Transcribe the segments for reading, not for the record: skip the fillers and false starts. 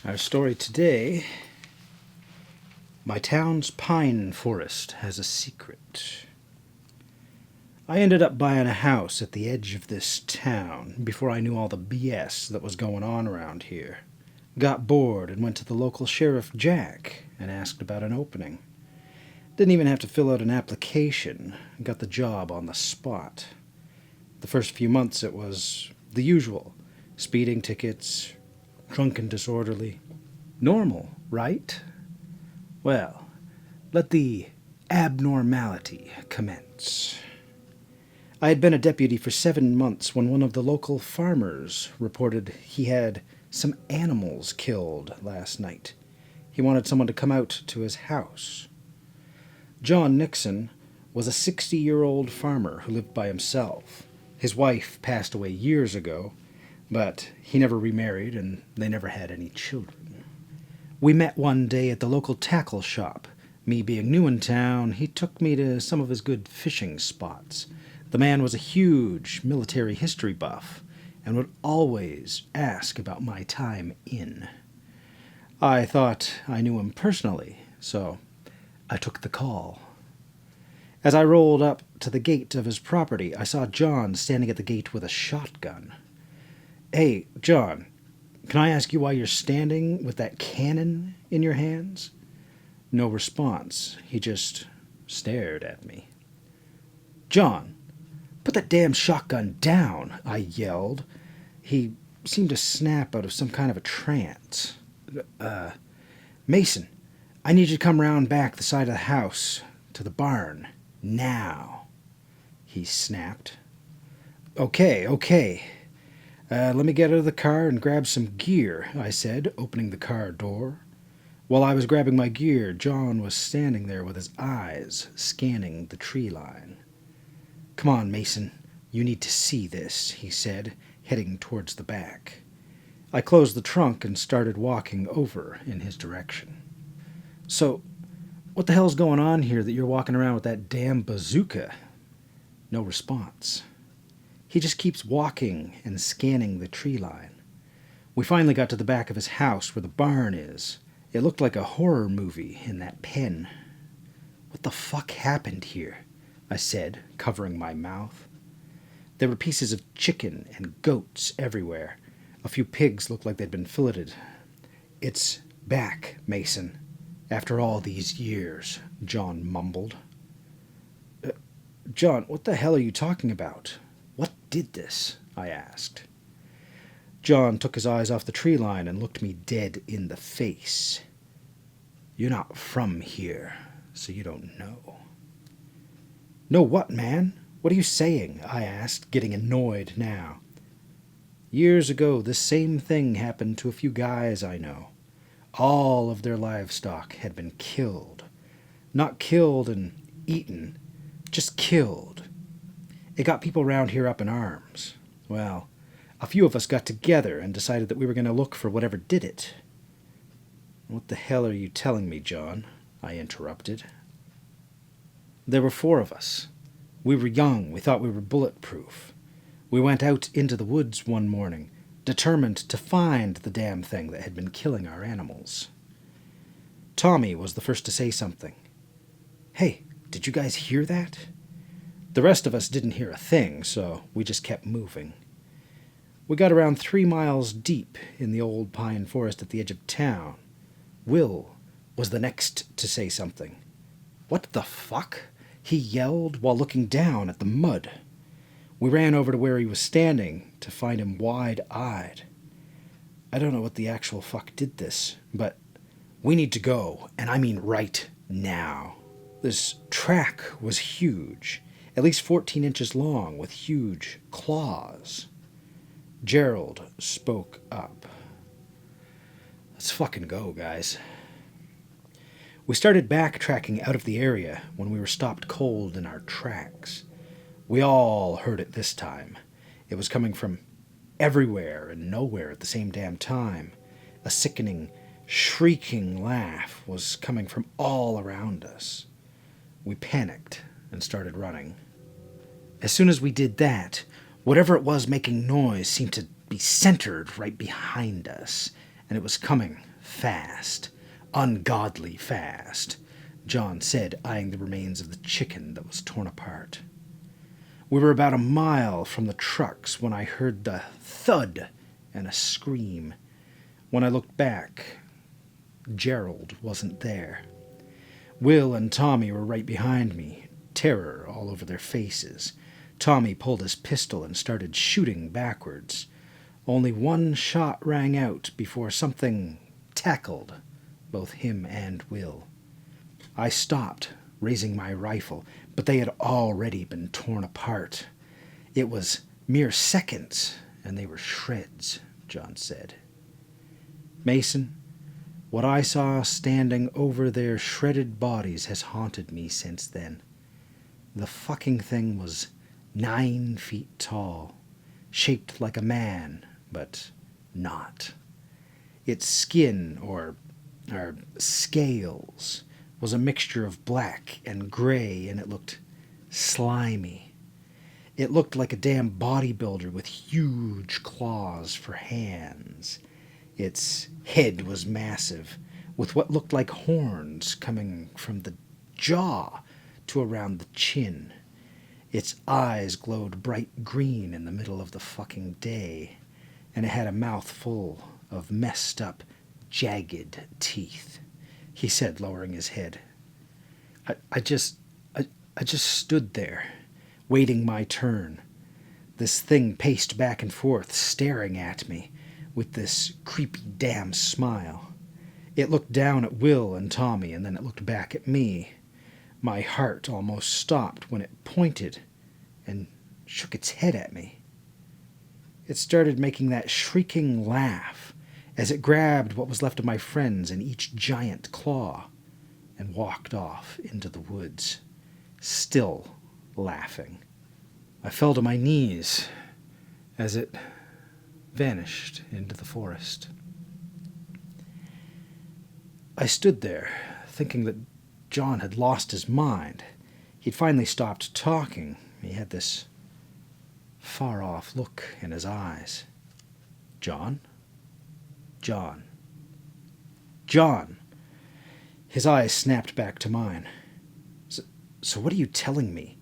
Our story today: My town's pine forest has a secret. I ended up buying a house at the edge of this town before I knew all the BS that was going on around here. Got bored and went to the local sheriff, Jack, and asked about an opening. Didn't even have to fill out an application. Got the job on the spot. The first few months it was the usual. Speeding tickets, drunk and disorderly. Normal, right? Well, let the abnormality commence. I had been a deputy for 7 months when one of the local farmers reported he had some animals killed last night. He wanted someone to come out to his house. John Nixon was a 60-year-old farmer who lived by himself. His wife passed away years ago, but he never remarried and they never had any children. We met one day at the local tackle shop. Me being new in town, he took me to some of his good fishing spots. The man was a huge military history buff and would always ask about my time in. I thought I knew him personally, so I took the call. As I rolled up to the gate of his property, I saw John standing at the gate with a shotgun. "Hey, John, can I ask you why you're standing with that cannon in your hands?" No response. He just stared at me. "John, put that damn shotgun down," I yelled. He seemed to snap out of some kind of a trance. "Mason, I need you to come round back the side of the house to the barn. Now," he snapped. Okay. Let me get out of the car and grab some gear," I said, opening the car door. While I was grabbing my gear, John was standing there with his eyes scanning the tree line. "Come on, Mason, you need to see this," he said, heading towards the back. I closed the trunk and started walking over in his direction. "So, what the hell's going on here that you're walking around with that damn bazooka?" No response. He just keeps walking and scanning the tree line. We finally got to the back of his house where the barn is. It looked like a horror movie in that pen. "What the fuck happened here?" I said, covering my mouth. There were pieces of chicken and goats everywhere. A few pigs looked like they'd been filleted. "It's back, Mason, after all these years," John mumbled. "John, what the hell are you talking about? What did this?" I asked. John took his eyes off the tree line and looked me dead in the face. "You're not from here, so you don't know." "Know what, man? What are you saying?" I asked, getting annoyed now. "Years ago, this same thing happened to a few guys I know. All of their livestock had been killed. Not killed and eaten, just killed. It got people around here up in arms. Well, a few of us got together and decided that we were going to look for whatever did it." "What the hell are you telling me, John?" I interrupted. "There were 4 of us. We were young. We thought we were bulletproof. We went out into the woods one morning, determined to find the damn thing that had been killing our animals." Tommy was the first to say something. "Hey, did you guys hear that?" The rest of us didn't hear a thing, so we just kept moving. We got around 3 miles deep in the old pine forest at the edge of town. Will was the next to say something. "What the fuck?" he yelled while looking down at the mud. We ran over to where he was standing to find him wide-eyed. "I don't know what the actual fuck did this, but we need to go, and I mean right now." This track was huge, at least 14 inches long, with huge claws. Gerald spoke up. "Let's fucking go, guys." We started backtracking out of the area when we were stopped cold in our tracks. We all heard it this time. It was coming from everywhere and nowhere at the same damn time. A sickening, shrieking laugh was coming from all around us. We panicked and started running. As soon as we did that, whatever it was making noise seemed to be centered right behind us, and it was coming fast, ungodly fast, John said, eyeing the remains of the chicken that was torn apart. We were about a mile from the trucks when I heard the thud and a scream. When I looked back, Gerald wasn't there. Will and Tommy were right behind me, terror all over their faces. Tommy pulled his pistol and started shooting backwards. Only one shot rang out before something tackled both him and Will. I stopped, raising my rifle, but they had already been torn apart. It was mere seconds, and they were shreds, John said. Mason, what I saw standing over their shredded bodies has haunted me since then. The fucking thing was 9 feet tall, shaped like a man, but not. Its skin, or scales, was a mixture of black and gray, and it looked slimy. It looked like a damn bodybuilder with huge claws for hands. Its head was massive, with what looked like horns coming from the jaw to around the chin. Its eyes glowed bright green in the middle of the fucking day, and it had a mouth full of messed up, jagged teeth. He said, lowering his head. I just stood there, waiting my turn. This thing paced back and forth, staring at me with this creepy damn smile. It looked down at Will and Tommy, and then it looked back at me. My heart almost stopped when it pointed and shook its head at me. It started making that shrieking laugh as it grabbed what was left of my friends in each giant claw and walked off into the woods, still laughing. I fell to my knees as it vanished into the forest. I stood there, thinking that John had lost his mind. He'd finally stopped talking. He had this far-off look in his eyes. John? John. John! His eyes snapped back to mine. So what are you telling me?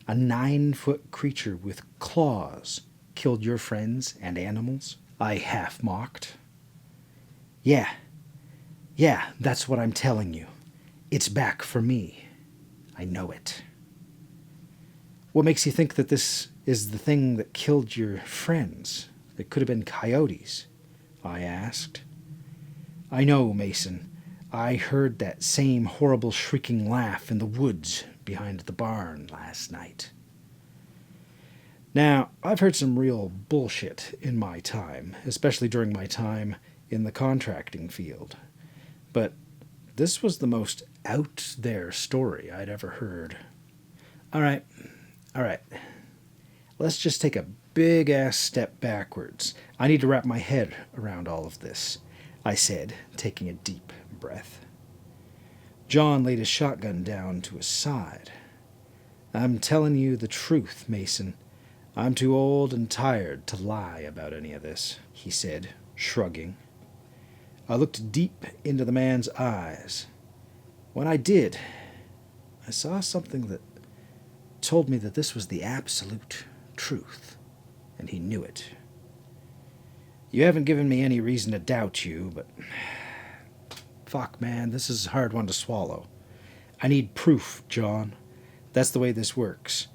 A 9-foot creature with claws killed your friends and animals? I half-mocked. Yeah, that's what I'm telling you. It's back for me. I know it. What makes you think that this is the thing that killed your friends? It could have been coyotes, I asked. I know, Mason. I heard that same horrible shrieking laugh in the woods behind the barn last night. Now, I've heard some real bullshit in my time, especially during my time in the contracting field. But this was the most out-there story I'd ever heard. All right. Let's just take a big-ass step backwards. I need to wrap my head around all of this, I said, taking a deep breath. John laid his shotgun down to his side. I'm telling you the truth, Mason. I'm too old and tired to lie about any of this, he said, shrugging. I looked deep into the man's eyes. When I did, I saw something that told me that this was the absolute truth, and he knew it. You haven't given me any reason to doubt you, but fuck, man, this is a hard one to swallow. I need proof, John. That's the way this works.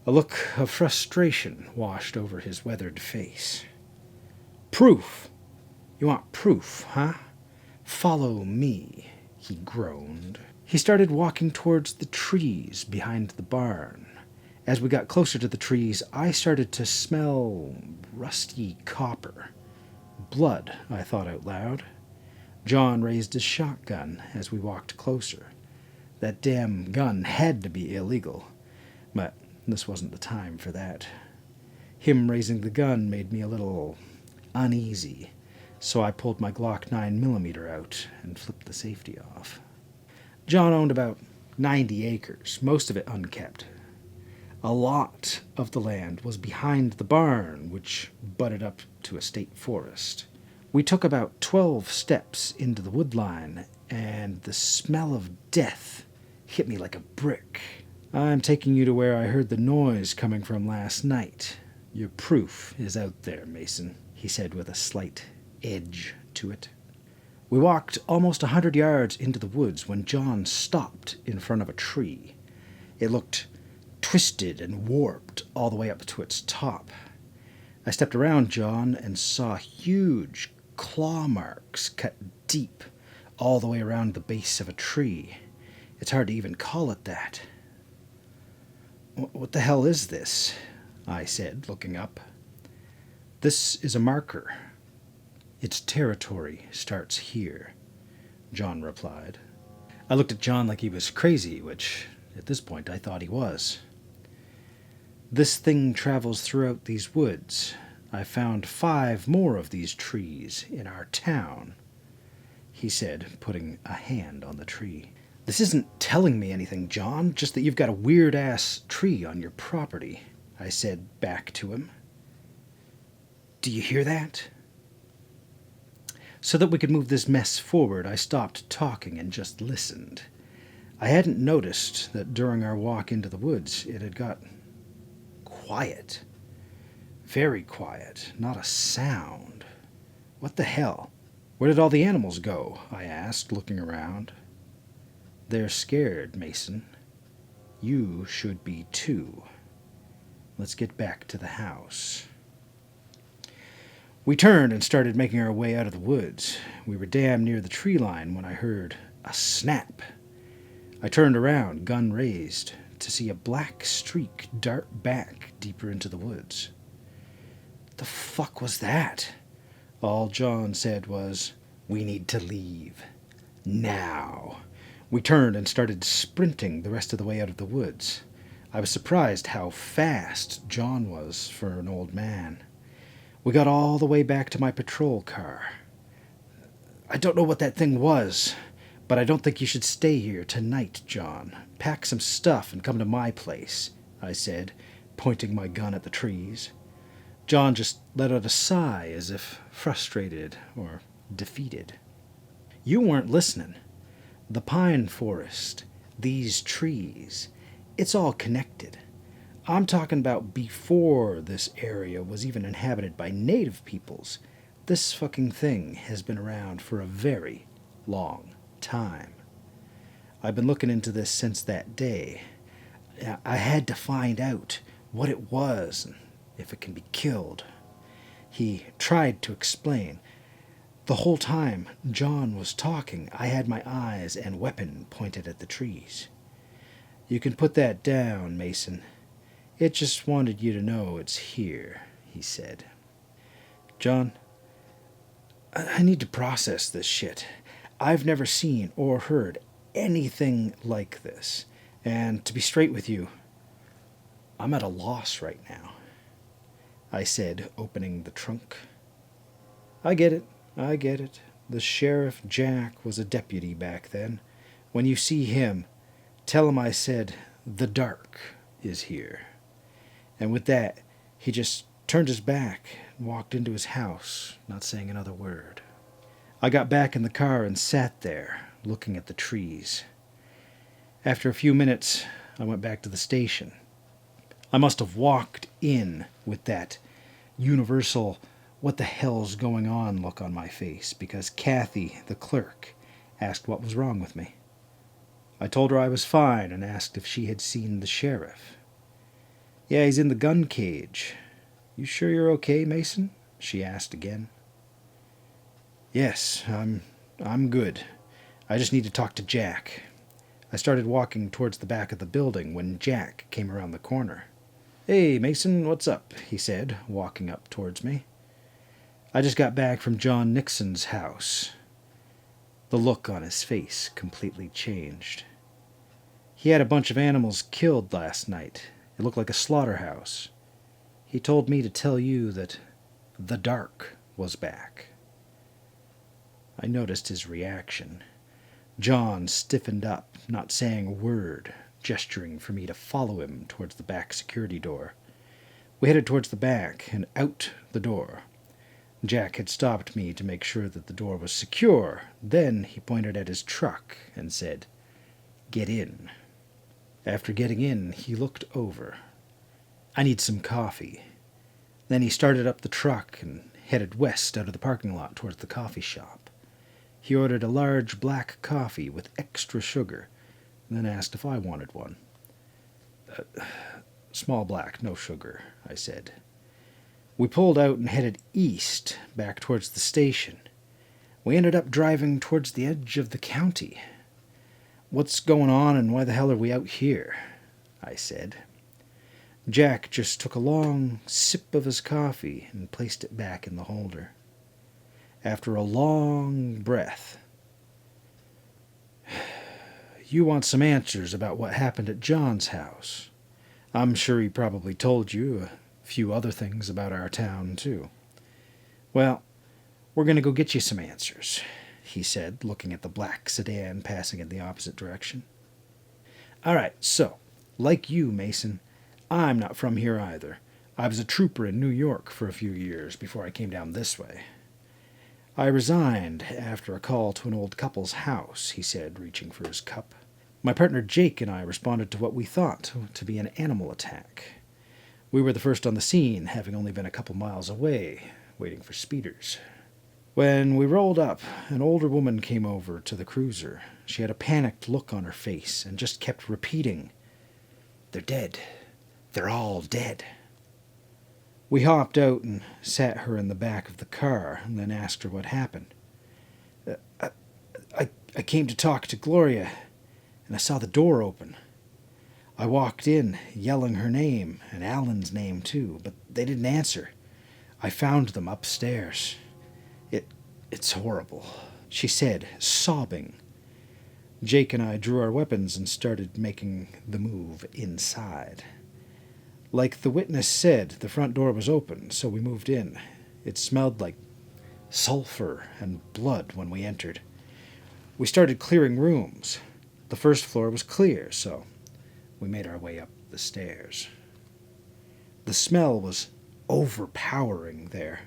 A look of frustration washed over his weathered face. Proof? You want proof, huh? Follow me, he groaned. He started walking towards the trees behind the barn. As we got closer to the trees, I started to smell rusty copper. Blood, I thought out loud. John raised his shotgun as we walked closer. That damn gun had to be illegal, but this wasn't the time for that. Him raising the gun made me a little uneasy, so I pulled my Glock 9mm out and flipped the safety off. John owned about 90 acres, most of it unkept. A lot of the land was behind the barn, which butted up to a state forest. We took about 12 steps into the woodline, and the smell of death hit me like a brick. I'm taking you to where I heard the noise coming from last night. Your proof is out there, Mason, he said with a slight edge to it. We walked almost 100 yards into the woods when John stopped in front of a tree. It looked twisted and warped all the way up to its top. I stepped around John and saw huge claw marks cut deep all the way around the base of a tree. It's hard to even call it that. "What the hell is this?" I said, looking up. "This is a marker. Its territory starts here," John replied. I looked at John like he was crazy, which at this point I thought he was. "This thing travels throughout these woods. I found 5 more of these trees in our town," he said, putting a hand on the tree. "This isn't telling me anything, John, just that you've got a weird-ass tree on your property," I said back to him. "Do you hear that?" So that we could move this mess forward, I stopped talking and just listened. I hadn't noticed that during our walk into the woods it had got quiet. Very quiet. Not a sound. What the hell? "Where did all the animals go?" I asked, looking around. "They're scared, Mason. You should be too. Let's get back to the house." We turned and started making our way out of the woods. We were damn near the tree line when I heard a snap. I turned around, gun raised, to see a black streak dart back deeper into the woods. "The fuck was that?" All John said was, "We need to leave. Now." We turned and started sprinting the rest of the way out of the woods. I was surprised how fast John was for an old man. We got all the way back to my patrol car. "I don't know what that thing was, but I don't think you should stay here tonight, John. Pack some stuff and come to my place," I said, pointing my gun at the trees. John just let out a sigh as if frustrated or defeated. "You weren't listening. The pine forest, these trees, it's all connected. I'm talking about before this area was even inhabited by native peoples. This fucking thing has been around for a very long time. I've been looking into this since that day. I had to find out what it was and if it can be killed." He tried to explain. The whole time John was talking, I had my eyes and weapon pointed at the trees. "You can put that down, Mason. It just wanted you to know it's here," he said. "John, I need to process this shit. I've never seen or heard anything like this. And to be straight with you, I'm at a loss right now," I said, opening the trunk. I get it. The Sheriff Jack was a deputy back then. When you see him, tell him I said, 'The dark is here.'" And with that, he just turned his back and walked into his house, not saying another word. I got back in the car and sat there, looking at the trees. After a few minutes, I went back to the station. I must have walked in with that universal "what the hell's going on" look on my face, because Kathy, the clerk, asked what was wrong with me. I told her I was fine and asked if she had seen the sheriff. "Yeah, he's in the gun cage. You sure you're okay, Mason?" she asked again. "Yes, I'm good. I just need to talk to Jack." I started walking towards the back of the building when Jack came around the corner. "Hey, Mason, what's up?" he said, walking up towards me. "I just got back from John Nixon's house." The look on his face completely changed. "He had a bunch of animals killed last night. It looked like a slaughterhouse. He told me to tell you that the dark was back." I noticed his reaction. John stiffened up, not saying a word, gesturing for me to follow him towards the back security door. We headed towards the back and out the door. Jack had stopped me to make sure that the door was secure. Then he pointed at his truck and said, "Get in." After getting in, he looked over. "I need some coffee." Then he started up the truck and headed west out of the parking lot towards the coffee shop. He ordered a large black coffee with extra sugar, and then asked if I wanted one. "Small black, no sugar," I said. We pulled out and headed east, back towards the station. We ended up driving towards the edge of the county. "What's going on and why the hell are we out here?" I said. Jack just took a long sip of his coffee and placed it back in the holder. After a long breath, "You want some answers about what happened at John's house. I'm sure he probably told you a few other things about our town, too. Well, we're going to go get you some answers," he said, looking at the black sedan passing in the opposite direction. "All right, so, like you, Mason, I'm not from here either. I was a trooper in New York for a few years before I came down this way. I resigned after a call to an old couple's house," he said, reaching for his cup. "My partner Jake and I responded to what we thought to be an animal attack. We were the first on the scene, having only been a couple miles away, waiting for speeders. When we rolled up, an older woman came over to the cruiser. She had a panicked look on her face and just kept repeating, 'They're dead. They're all dead.' We hopped out and sat her in the back of the car and then asked her what happened. I came to talk to Gloria, and I saw the door open. I walked in, yelling her name, and Alan's name too, but they didn't answer. I found them upstairs. It's horrible," she said, sobbing. Jake and I drew our weapons and started making the move inside. Like the witness said, the front door was open, so we moved in. It smelled like sulfur and blood when we entered. We started clearing rooms. The first floor was clear, so we made our way up the stairs. The smell was overpowering there.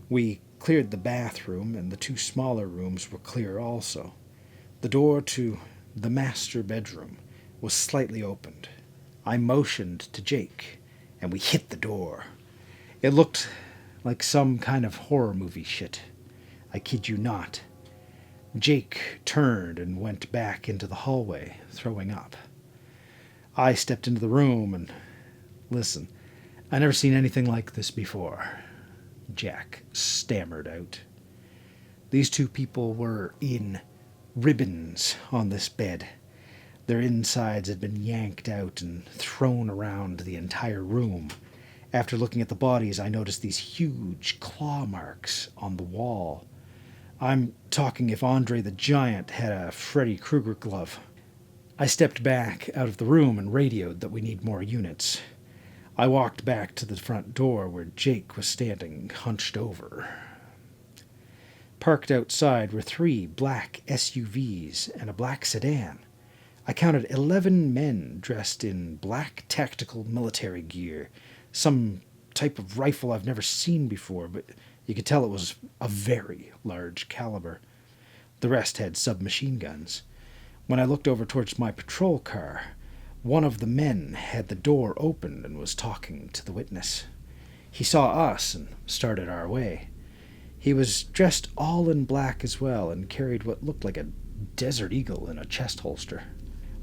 We cleared the bathroom, and the two smaller rooms were clear also. The door to the master bedroom was slightly opened. I motioned to Jake, and we hit the door. It looked like some kind of horror movie shit. I kid you not. Jake turned and went back into the hallway, throwing up. I stepped into the room and, "Listen, I never seen anything like this before," Jack stammered out. "These two people were in ribbons on this bed. Their insides had been yanked out and thrown around the entire room. After looking at the bodies, I noticed these huge claw marks on the wall. I'm talking if Andre the Giant had a Freddy Krueger glove." I stepped back out of the room and radioed that we need more units. I walked back to the front door where Jake was standing, hunched over. Parked outside were 3 black SUVs and a black sedan. I counted 11 men dressed in black tactical military gear, some type of rifle I've never seen before, but you could tell it was a very large caliber. The rest had submachine guns. When I looked over towards my patrol car, one of the men had the door open and was talking to the witness. He saw us and started our way. He was dressed all in black as well and carried what looked like a desert eagle in a chest holster.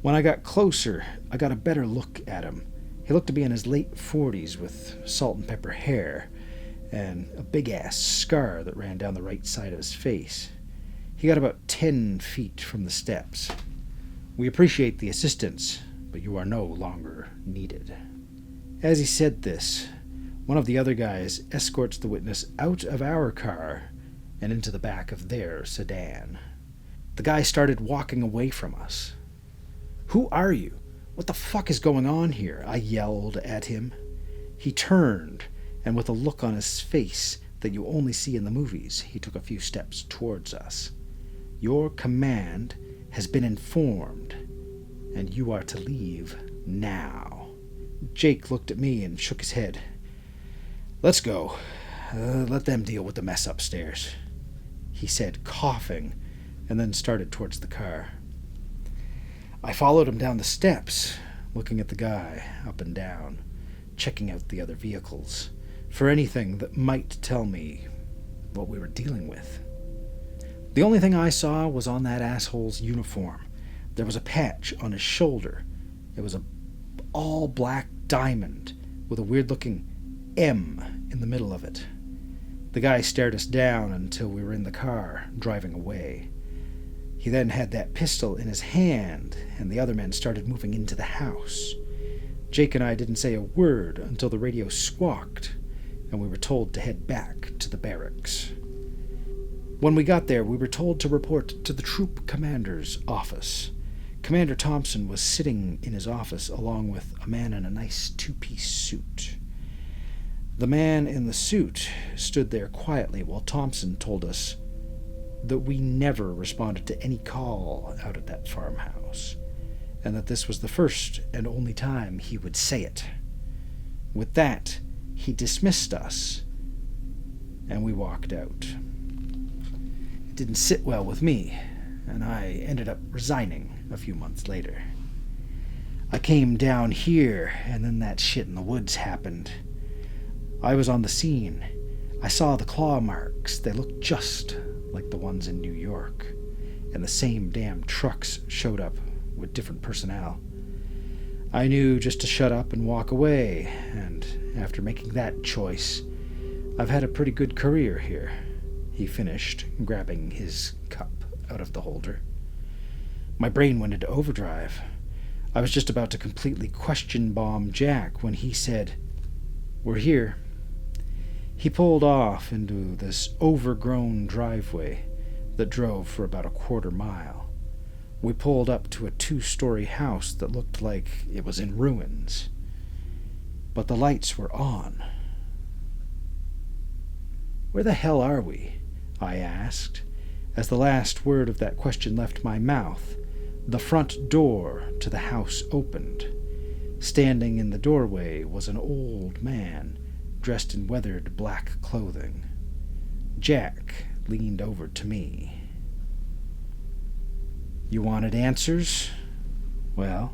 When I got closer, I got a better look at him. He looked to be in his late 40s with salt and pepper hair and a big-ass scar that ran down the right side of his face. He got about 10 feet from the steps. "We appreciate the assistance, but you are no longer needed." As he said this, one of the other guys escorts the witness out of our car and into the back of their sedan. The guy started walking away from us. "Who are you? What the fuck is going on here?" I yelled at him. He turned, and with a look on his face that you only see in the movies, he took a few steps towards us. "Your command has been informed, and you are to leave now." Jake looked at me and shook his head. "Let's go. Let them deal with the mess upstairs," he said, coughing, and then started towards the car. I followed him down the steps, looking at the guy up and down, checking out the other vehicles for anything that might tell me what we were dealing with. The only thing I saw was on that asshole's uniform. There was a patch on his shoulder. It was a all-black diamond with a weird-looking M in the middle of it. The guy stared us down until we were in the car, driving away. He then had that pistol in his hand, and the other men started moving into the house. Jake and I didn't say a word until the radio squawked, and we were told to head back to the barracks. When we got there, we were told to report to the troop commander's office. Commander Thompson was sitting in his office along with a man in a nice two-piece suit. The man in the suit stood there quietly while Thompson told us that we never responded to any call out at that farmhouse, and that this was the first and only time he would say it. With that, he dismissed us, and we walked out. It didn't sit well with me, and I ended up resigning a few months later. I came down here, and then that shit in the woods happened. I was on the scene. I saw the claw marks. They looked just like the ones in New York, and the same damn trucks showed up with different personnel. I knew just to shut up and walk away, and after making that choice, I've had a pretty good career here, he finished, grabbing his cup out of the holder. My brain went into overdrive. I was just about to completely question bomb Jack when he said, "We're here." He pulled off into this overgrown driveway that drove for about a quarter mile. We pulled up to a 2-story house that looked like it was in ruins, but the lights were on. "Where the hell are we?" I asked. As the last word of that question left my mouth, the front door to the house opened. Standing in the doorway was an old man, dressed in weathered black clothing. Jack leaned over to me. "You wanted answers? Well,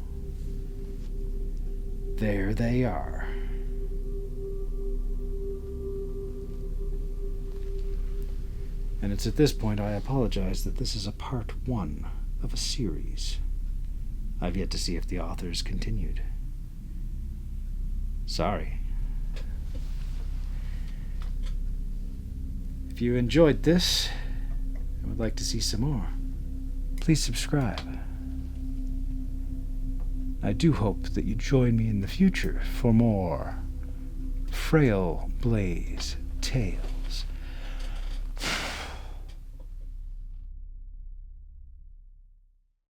there they are." And it's at this point I apologize that this is a part 1 of a series. I've yet to see if the authors continued. Sorry. If you enjoyed this and would like to see some more, please subscribe. I do hope that you join me in the future for more Frail Blaze tales.